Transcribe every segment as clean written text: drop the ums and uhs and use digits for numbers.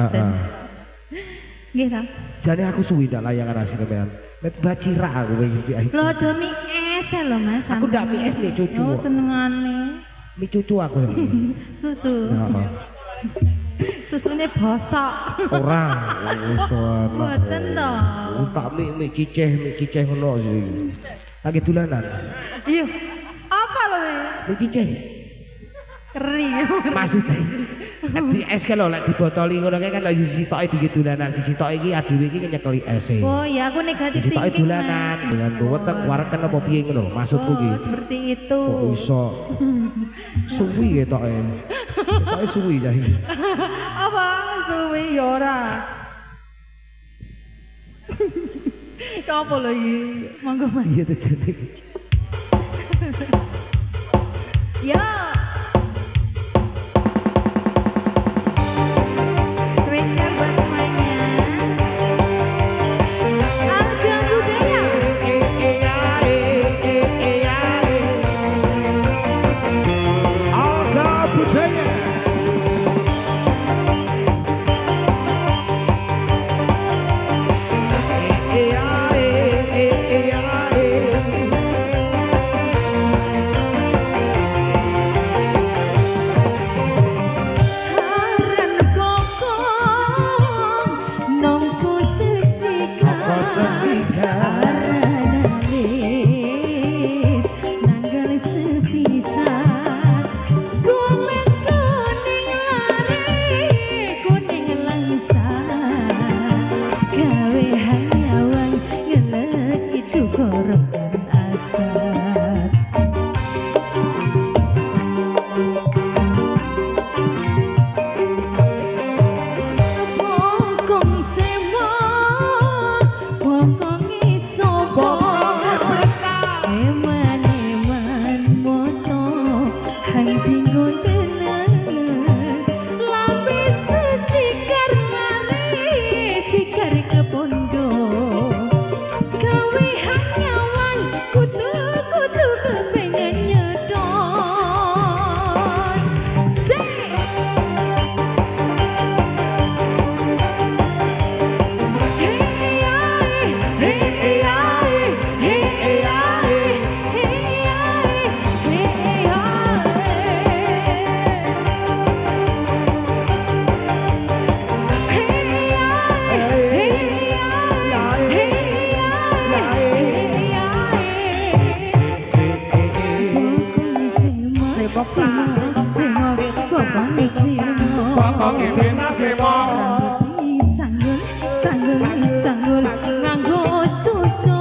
Ngaten. Nggih ta? Jane aku suwi ndak layangan asine men. Met bacira aku iki. Lho aja mie es lho Mas. Aku ndak mie es mie cucu. Oh senengane. Mie cucu aku. Susu. Heeh. Susune bosok. Ora, wis Mboten to. Tak mie ciceh ngono sih. Tak dolanan. Iya. Apa lho? Mie ciceh. Keri. Maksudnya di es kan lho lek dibotoli ngono kae kan lho sitoke dikit dolanan siji tok iki adewe iki nyekeli ese. Oh ya aku negatif sitoke thinking. dolanan dengan wetek wareken apa piye ngono maksudku iki. Oh seperti itu. Kok iso suwi ketoke. Ketoke suwi jahi. Apa suwi ya ora. Apa lho iki? Monggo Mas. Iya terjadi. Ya. Spesial buat semuanya. Harga budaya. Harga budaya. Sanggul nganggo cucu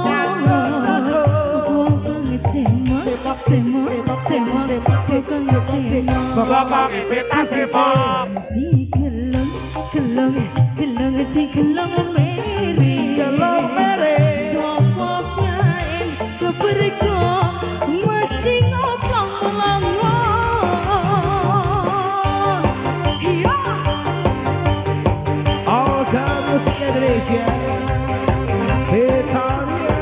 Bapak pita semok Gelong meri Sopo kain keberko mesti ngoplong Harga musik Indonesia. Betania.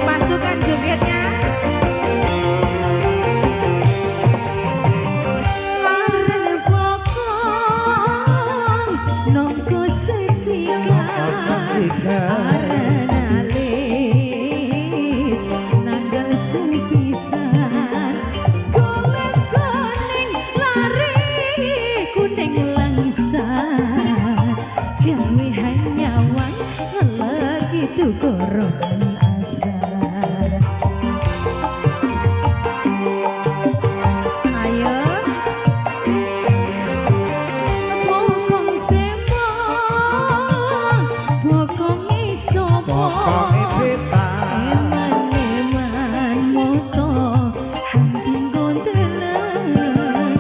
Pasukan jogetnya Laren pokok nongko sesika Arena lis nanggal sepisan Golet kuning lari kuning langsan Gawe hanyawan lagi tuh korongan asar Ayo Bokong semong Bokong isopo Pokoke beta. Eman-eman moto Hanting gondelan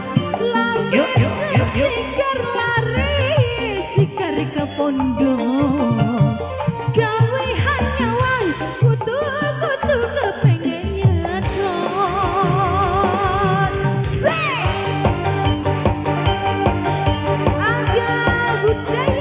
Yuk, yuk, yuk, yuk. Sikar lari Sikar ke pondok Gawe hanyawan Kutu-kutu kepengen nyedot Sing Angga budaya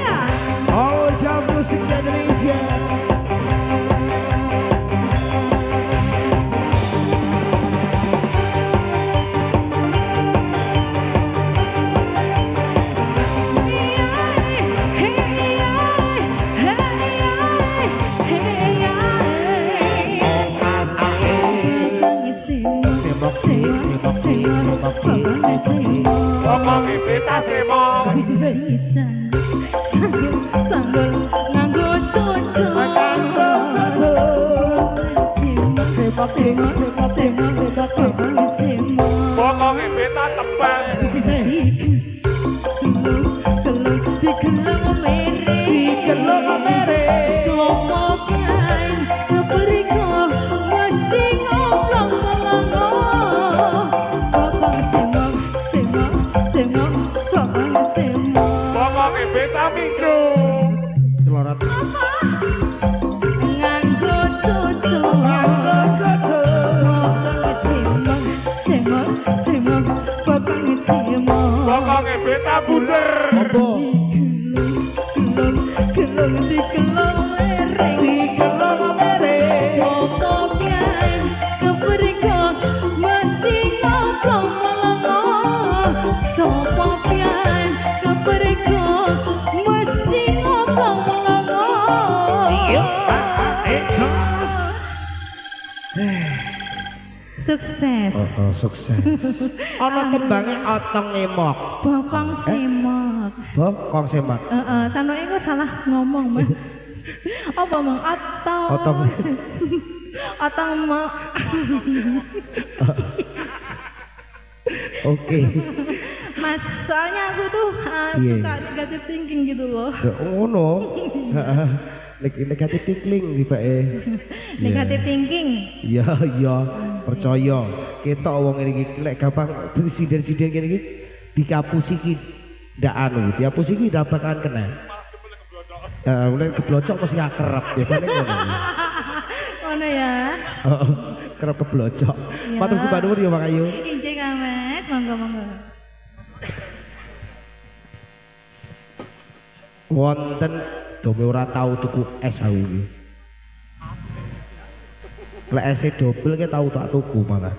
tasimo. Di sisi. Bisa sanggul nganggo cucu. Nganggo cucu. Semok semok semok semok semok. Pokoke beta tebang. Di sisi. Digelung mere. Digelung mere. Sopo kain keperiko mesti ngomong-ngomong. Pokok semok semok semok. Pokok semok. Pokoke beta minggu. Kelorat. Nganggo cucu. Nganggo cucu. Pokok semok semok semok. Pokok semok. Pokoke beta bunder. Apa? Gelung digelung lereng. Digelung mere. Sopo pian keperiko mesti ngomong-ngomong. Sopo pian keperiko mesti ngomong-ngomong. Etos. Sukses. Oh, sukses. Ana tembange otong emok. Bokong semok. Bokong semak. Canoke kok salah ngomong, Mas. Apa mong Otong. Otong mau. Oke. Mas, soalnya aku tuh Iya. suka negative thinking gitu loh. Ngono. Negatif thinking tibake. Negative thinking. Iya, iya, percaya. Ketok wong ngene iki lek gampang presiden-presiden ngene iki dikapusi iki ndak anu, dihapusi iki ndak bakalan kena. Mulai keblocok mesti akrab biasanya ngono. Ngono ya. Heeh, kerep keblocok. Ya. Matur sembah nuwun ya Pak Ayu. Injek Kang Mas, monggo-monggo. Wonten dome ora tau tuku es aku iki. Lek es double ke tau tak tuku malah.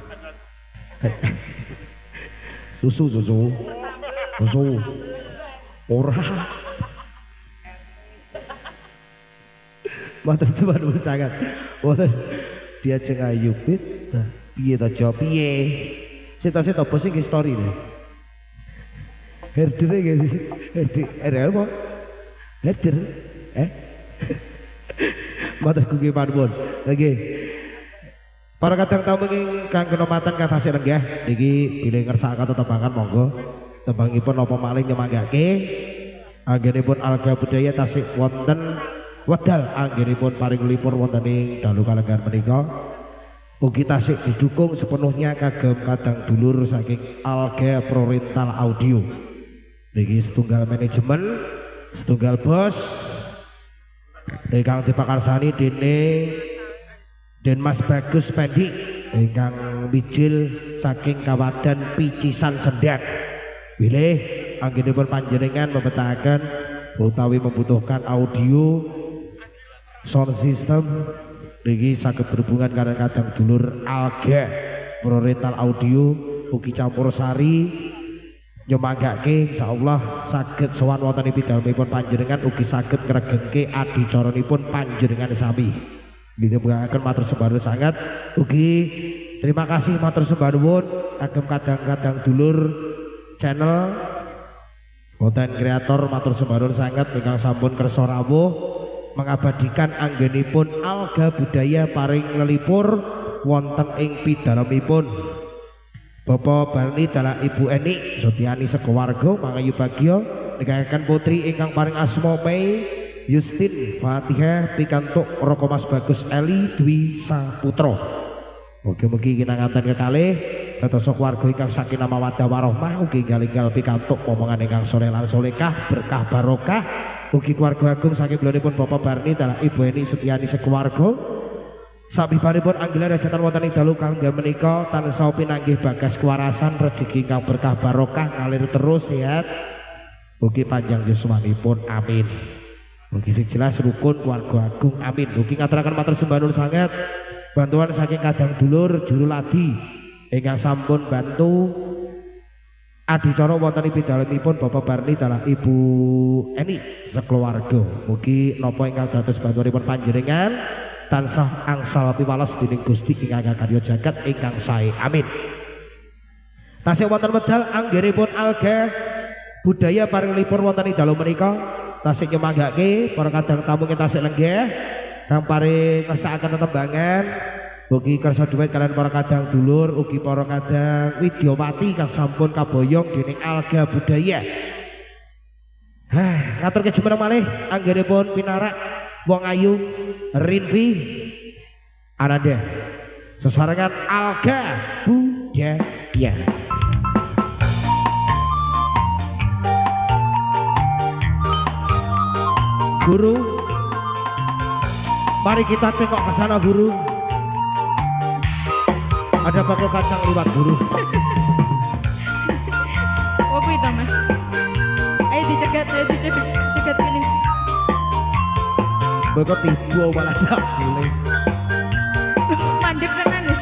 Susu. Ora. Matur sembah nuwun sangat. Wonten diajeng Ayu Pit. Piye to jawab piye? Sita-sita bos iki story ne. Herdere ngene. Herder apa? Herder. Matur kuwi panuwun. Nggih. Para kadang tamu ingkang kenomatan kata sing lenggah niki bilih ngersakaken tetembangan monggo. Tembangipun napa malih nyemanggake anggenipun alga budaya tasik wonten wedal anggenipun paring lipur wonten ing dalu kalenggan menika. Ugi tasik didukung sepenuhnya kagem kadang dulur saking Alga Prorental Audio. Niki setunggal manajemen, setunggal bos ingkang dipakarsani dening Den Mas Bagus Pendi ingkang mijil saking kawadan Picisan Sendang. Bilih anggenipun panjenengan membetahaken utawi membutuhkan audio sound system niki saged berhubungan kalian kadang dulur Alga Prorental Audio ugi campur sari nyemanggake insyaallah saged sowan wonten ing pidalemipun panjenengan ugi saged ngregengke adicaranipun panjenengan sami. Gitu mengakan matur sembah nuwun sangat ugi terima kasih matur sembah nuwun kagem kadang-kadang dulur channel konten kreator matur sembah nuwun sangat ingkang sampun kersa rawuh mengabadikan anggenipun alga budaya paring lelipur wonten ing pidalemipun Bapak Barni dalah Ibu Eni Sotiani sekeluarga mangayu bagya nikahaken putri ingkang paring asma Mei Yustin Fatihah pikantuk Roko Mas Bagus Eli Dwi Saputra. Mugi-mugi kinanganten kekalih dados keluarga ingkang sakinah mawaddah warahmah ugi enggal-enggal pikantuk omongan ingkang saleh lan salehah berkah barokah ugi keluarga agung saking beliaupun Bapak Barni dalah Ibu Eni Setiani sekeluarga. Sabibaripun anggilan rajatan wonten ing dalu kalengga menika tansah pinanggih bagas kewarasan rezeki ingkang berkah barokah ngalir terus sehat ugi panjang yuswanipun amin. Mugi sing jelas rukun keluarga agung amin. Mugi ngaturaken matur sembah nuwun sanget bantuan saking kadang dulur juru ladi ingkang sampun bantu adicara wonten ing pidalemipun Bapak Barni dalah Ibu Eni sekeluarga. Mugi napa ingkang dados bantuanipun panjenengan tansah angsal piwales dening Gusti ingkang karya jagat ingkang sae amin. Tasih wonten medal anggenipun alga budaya paring lipur wonten ing dalu menika tasih nyemanggake para kadang tamu kita tasih lenggeh kang paring ngersakaken tembangan ugi kersa duet kalian para kadang dulur ugi para kadang widyawati kang sampun kaboyong dening Alga Budaya. Ngatur kejemen malih anggenipun pinarak wong ayu Rinvi Ananda sesarengan Alga Budaya. Guru, mari kita tengok ke sana guru. Ada bakul kacang liwat guru. Apa itu mas? Ayo dicegat ini. Bakul tiba malah tak boleh. Mandek tenan ya.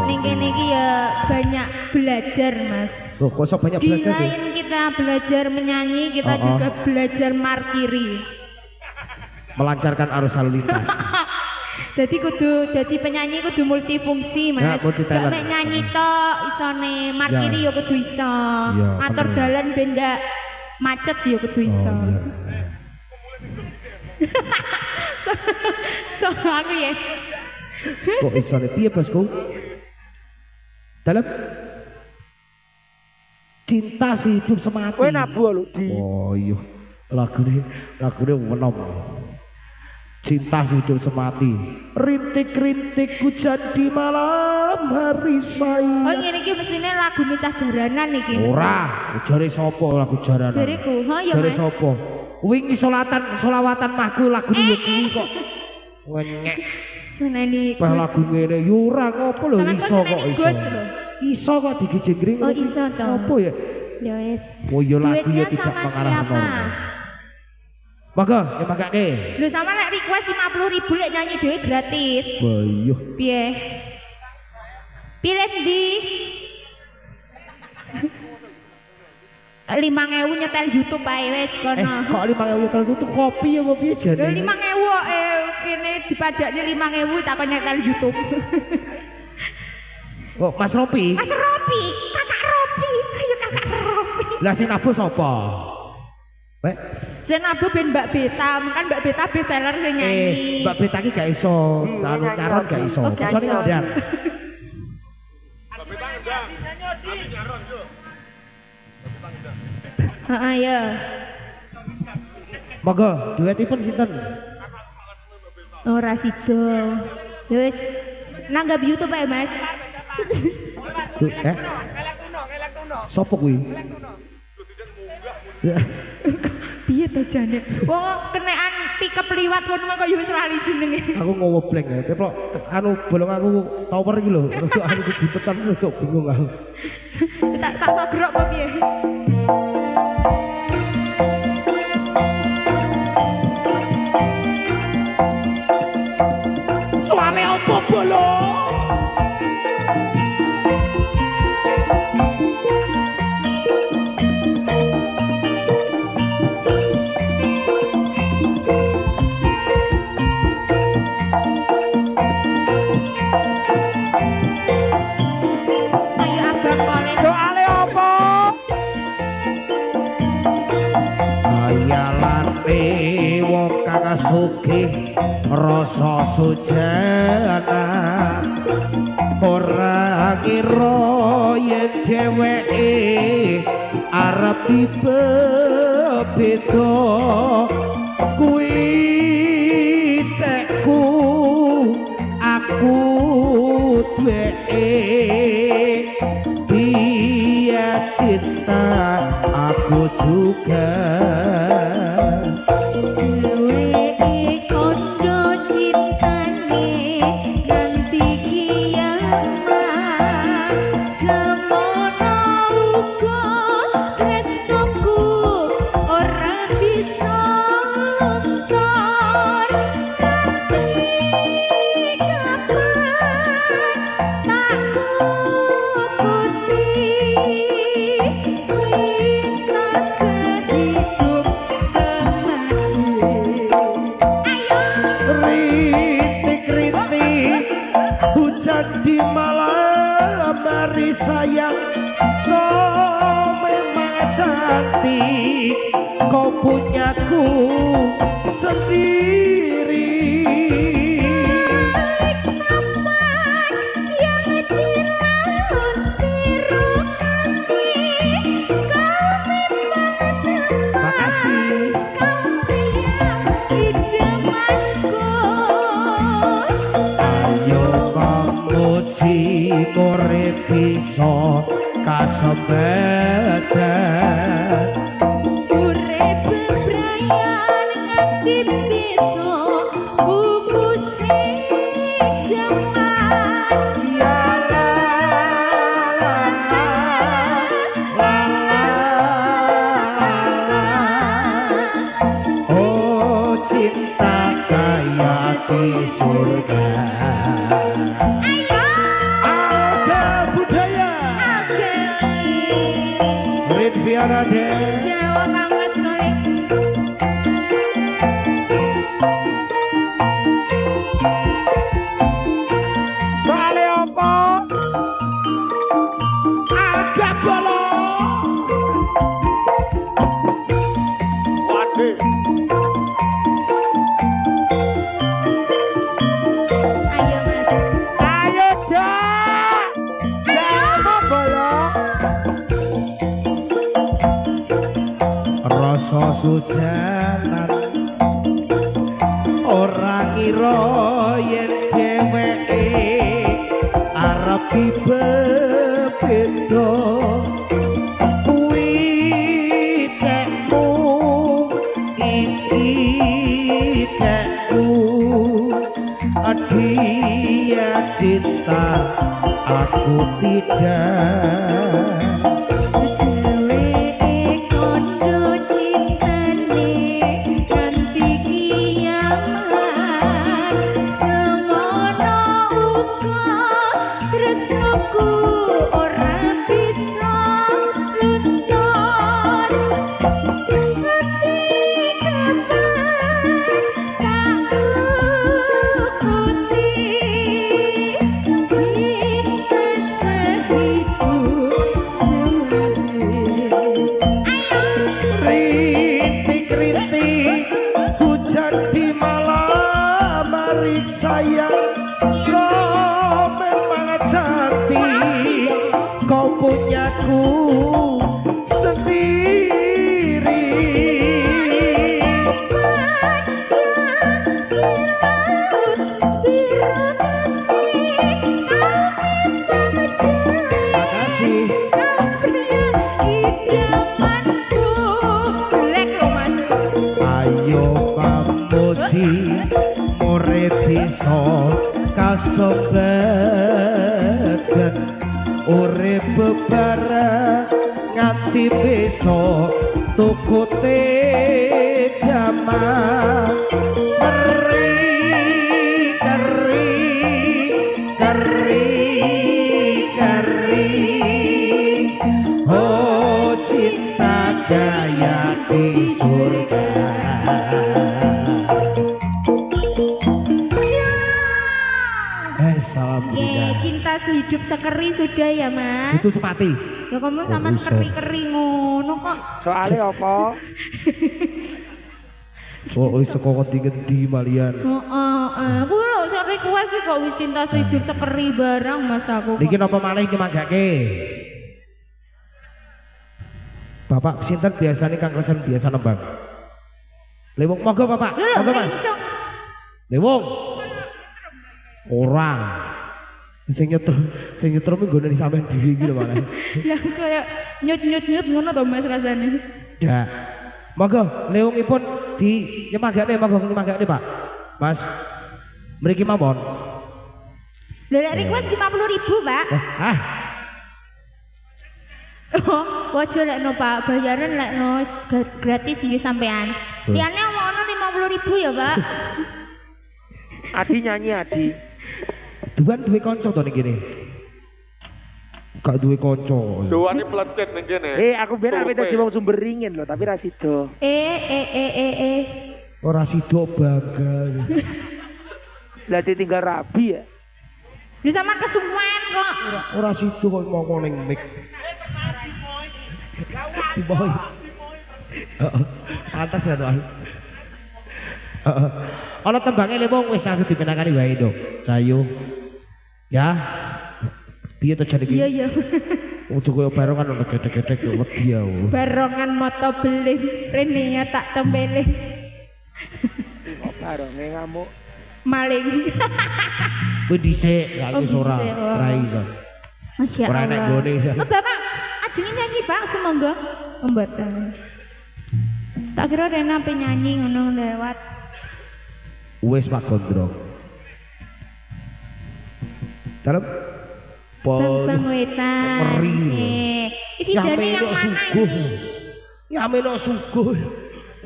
Ning kene iki ya banyak belajar mas. Loh, kok banyak belajar ya? Selain kita belajar menyanyi, kita juga belajar markiri. Melancarkan arus lalu lintas. Jadi penyanyi kudu multifungsi mas. Ya, multi-talent. Nek nyanyi tok isone markiri ya kudu iso. Ya, Atur dalan ben ndak macet ya kudu iso. So aku ya. Kok iso piye bosku? Dalam cinta si hidup semati. Kowe nabu lho di. Oh iya. Lagune menom. Cinta si hidup semati. Rintik-rintik hujan di malam hari saya. Oh ngene iki mestine lagune cah jaranan iki. Ora, jare sapa lagu jaranan? Jareku, ya Jare mas. sapa? Wingi solawatan mahku lagune yo kuwi kok. Wenyek. Seneni Pas lagu ngene yo ora ngopo lho iso kok iso. Iso kok digijengring. Oh iso to. Apa ya? Ya wis. Oh ya lagu ya Duitnya tidak sama mengarah siapa? nol. Maka ya makake. Lho sama lek request 50.000 lek nyanyi dhewe gratis. Bayo. Piye? Pilih di 5.000 nyetel YouTube ae wis kono. Kok 5.000 nyetel itu kopi apa piye jane? Lho 5.000 kene dipadakne 5.000 takon nyetel YouTube. Kok Mas Ropi? Mas Ropi, Kakak Ropi. Ayo Kakak Ropi. Lah sing nabuh sapa? Wek. Sing nabuh ben Mbak Beta, kan Mbak Beta bestseller sing nyanyi. Mbak Beta ki gak iso, nyaron gak iso. Oh, gak Isone iso. ngundang. Heeh ya. Monggo duetipun sinten? Ora sido. Ya wis nanggap YouTube ae, Mas. Sopo kuwi? Piye to jane? Wong kenekan pickup liwat kono kok ya wis lali jenenge. Aku ngowobleng ya. Teplok anu bolong aku tower iki lho. Rodok aku butetan rodok bingung aku. Tak sagrok apa piye? Soale opo bolong? Ayo abang kole. Soale apa? Ayalan wong kang sugih rasa sujana ora kira yen dheweke arep dibeda kuwi tekku aku duweke dia cinta aku juga. Dheweke kondo cintane nganti kiamat. Semono uga tresnoku ora bisa luntur. Nganti kapan tak turuti cinta sehidup cantik, kau punyaku sendiri. Urip bisa kasembetan, urip bebrayan nganti bisa bungkusi jaman. ya la la la la la. Oh cinta kayak di surga. Jawa Kamas Kolik. Soale apa? Agak bolong. Waduh. Ayo Mas. Ayo dah. Jangan bolong. Rasa sujanan ora ngira yen dheweke arep dibeda. Kuwi tekmu iki tekku, dia cinta aku tidak. Sayang, kau memang cantik, kau punyaku sendiri. Makasih. Ayo pamuji urip bisa kasembetan, urip bebareng nganti besok tukute jaman. Keri keri keri keri, oh cinta gaya di surga. Cinta sehidup sekeri sudah ya Mas. Situ sepati. Ya kamu sama keri-keri ngono kok. Soale apa? Oh, sekolah tinggi malian. Aku lho sok request kok wis cinta sehidup sekeri barang Mas aku. Niki napa malih iki manggake? Bapak sinten biasane Kang Resen biasa nembang. Lewung monggo Bapak. Monggo Mas. Lewung. Orang. Sing nyetrum nggone sampean dhewe iki lho malah. Yang kayak nyut-nyut ngono to Mas rasane. Ndak. Monggo lewungipun di nyemagane monggo nyemagane Pak. Mas. Mriki mawon. Lha request 50.000 Pak. Ah. Oh, wajo lekno Pak, bayaran lekno gratis nggih sampean. Liyane ono 50.000 ya Pak. Adi nyanyi Adi. Duan duwe kanca to niki ne. Gak duwe kanca. Doane pelecet ning kene. Aku ben arep dadi wong sumber ringin lho, tapi ra sida. Ora sida bagal. Lah ditinggal rabi ya. Di sampean kesuwen kok. Ora sida kok ngomong ning mic. Boy. Pantas ya doang. Ana tembange lemong wis langsung dimenangani wae Dok. Cayu. Ya. Piye to jenenge? Iya iya. Untuk koyo barongan ono gedhe-gedhe kok wedi ya. Barongan moto beling rene ya tak tempelih. Sing kok baronge ngamuk. Maling. Kuwi dhisik, ya wis Oh, ora dhisik, oh. ora iso. Masya Ora Allah. nek gone iso. Oh, Bapak, ajeng nyanyi Bang, semoga mboten. Tak kira Rena penyanyi ngono lewat. Wis Pak Gondrong. Dalem Bang Wetan. ngeri. Isi Ya dane yang melok mana suguh. ini? Ya melok suguh.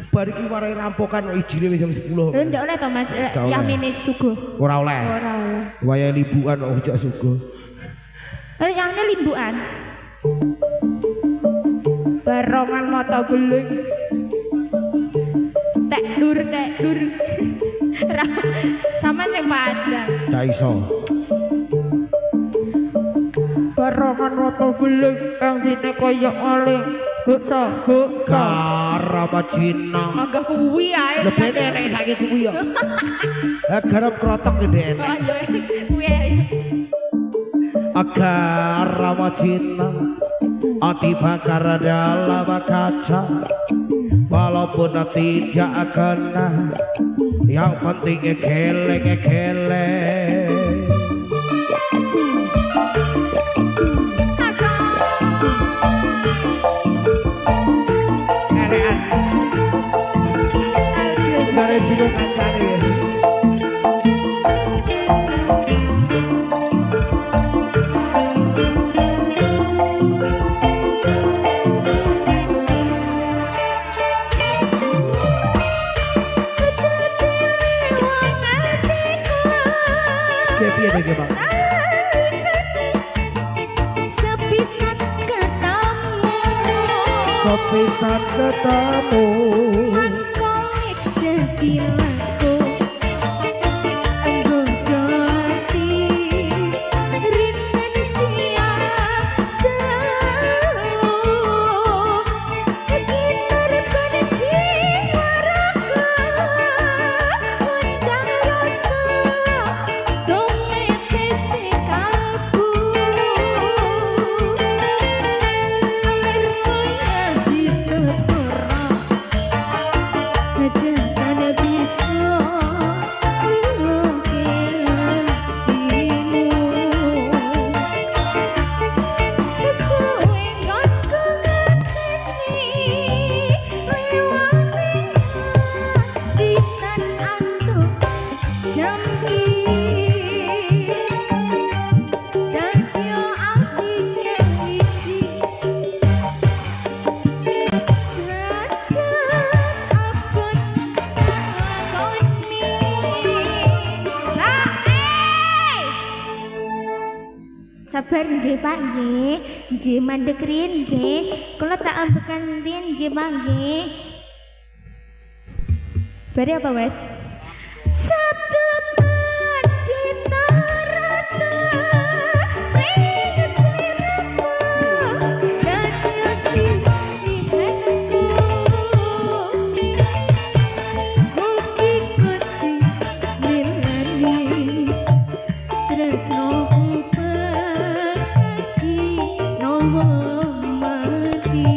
Bar iki warai rampokan kok ijine wis jam 10. Lho ndak oleh to Mas, Nggak yang oleh. menit suguh. Ora oleh. Ora oleh. Waya libukan kok ojak suguh. Yang ini limbuan. Barongan mata beling. Tek dur. Sama yang Mas. Gak iso. Barongan mata beling yang sini koyok maling. Buksa. Karama Cina. Agak kuwi ae. Lebih enek saiki kuwi ya. Garam krotok gede enek. Oh iya, kuwi ae. Agar Rama Cina Ati bakar dalam kaca Walaupun tidak kena Yang penting geleng Gare bingung kancane ya. Piye to Bang? Sepisan ketemu Sepisan ketemu Mas kolik dadi laku Anggo ganti Rinten siap dalu Gitar benci waraga Undang rasa Domete si kalbu Alerku ya bisa perang Kadang bisa melukis dirimu Kesuwengan ku ngerteni Lewati hatitan antuk jambi Dan yo artinya wiji Sabar nggih Pak nggih. Nggih mandek riyin nggih. Kula tak ambekan riyin nggih Pak nggih. Bari apa Mas? Sabda pandita rata ring sliramu dadi sisihanku mugi Gusti milani tresno upati nomo mati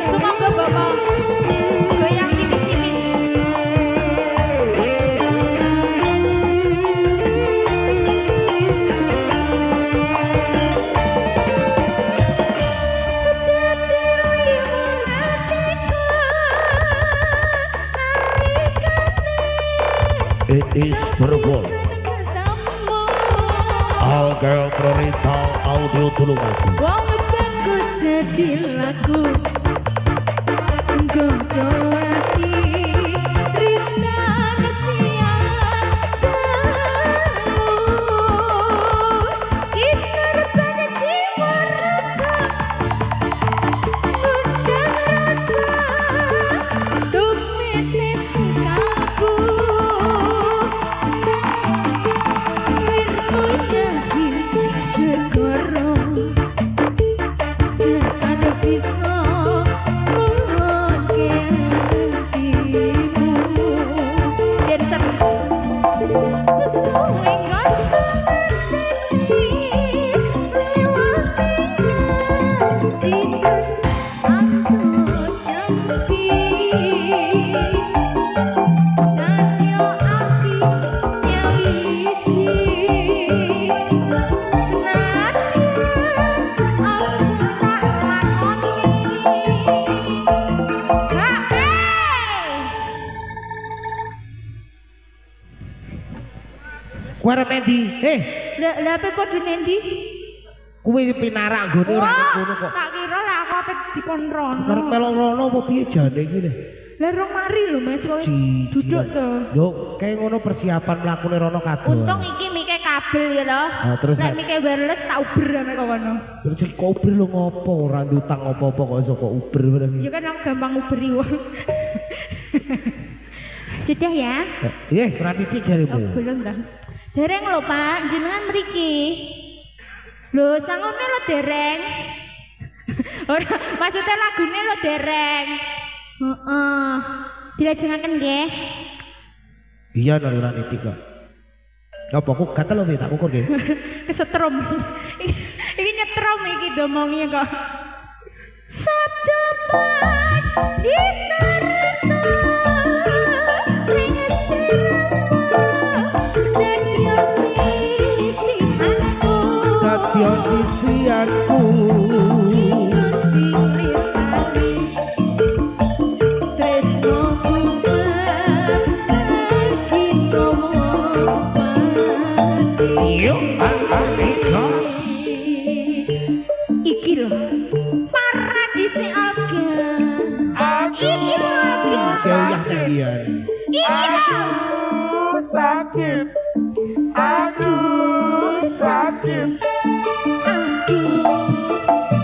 Semoga Bapak goyang tipis-tipis. It is verbal. All girl prioritas audio tulungan. Wong bagus sedih laku Godo hati Rina kesia dalu Gitar pada jiwa raga Undang Kuwi nendi? Lah ape padha nendi? Kuwi pinarak nggone ora ngono kok. Tak kira lah aku ape dikon rono. Karep melok rono apa piye jane iki lho. Lah rong mari lho Mas kok duduk to. Yo kayak ngono persiapan mlakune rono kabeh. Untung iki mike kabel ya to. Terus nek mike wireless tak uber ame kok kono. Terus kok uber lho ngopo ora ndutang apa-apa kok iso kok uber bareng. Ya kan aku gampang uberi wong. Sudah ya? Ora titik jarimu. Belum dah. Dereng lho Pak, jenengan mriki. Lho sangone lho dereng. Ora, maksudnya lagune lho dereng. Heeh. Dilajengaken nggih. Iya nek ora titik kok. Apa aku gatel lho tak ukur nggih. Kesetrum. Iki nyetrum iki domongi kok. Sabda Dadya sisianku iki lho paradise Alga. Iki lho Alga. Uyah tendian. Iki lho. Sakit. Aduh, sakit.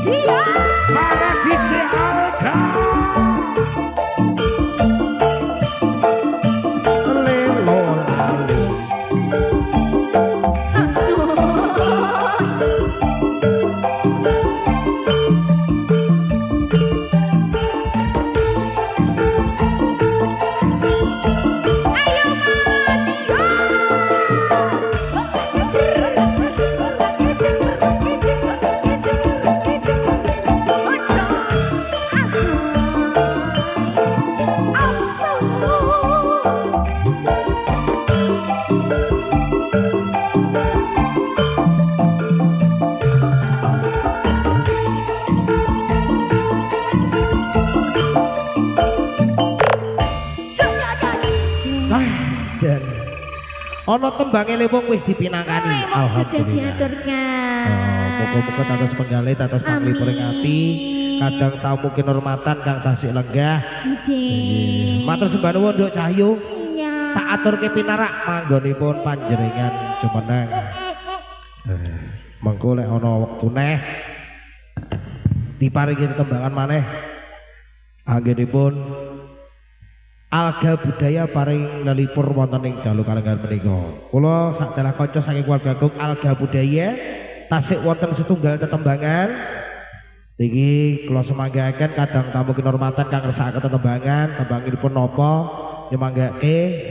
Iya. Paradise Alga. Lelo lali. Ono tembange lewung wis dipinangkani. Sudah diaturkan. Muga-muga tatas penggalih tatas panglipuring ati, kadang tamu kinurmatan kang tasik lenggah. Nggih. Matur sembah nuwun Nduk Cahyu. Siap. Tak aturke pinarak manggonipun panjenengan jumeneng. Mengko lek ana wektu neh diparingi tembangan maneh. Anggenipun Alga Budaya paring nelipur wonten ing dalu kalenggan menika. Kula sadelah kanca saking keluarga Agung Alga Budaya tasik wonten setunggal tetembangan. Niki kula semanggaaken kadang tamu kinurmatan kang ngersakaken tetembangan, tembangipun napa nyemanggake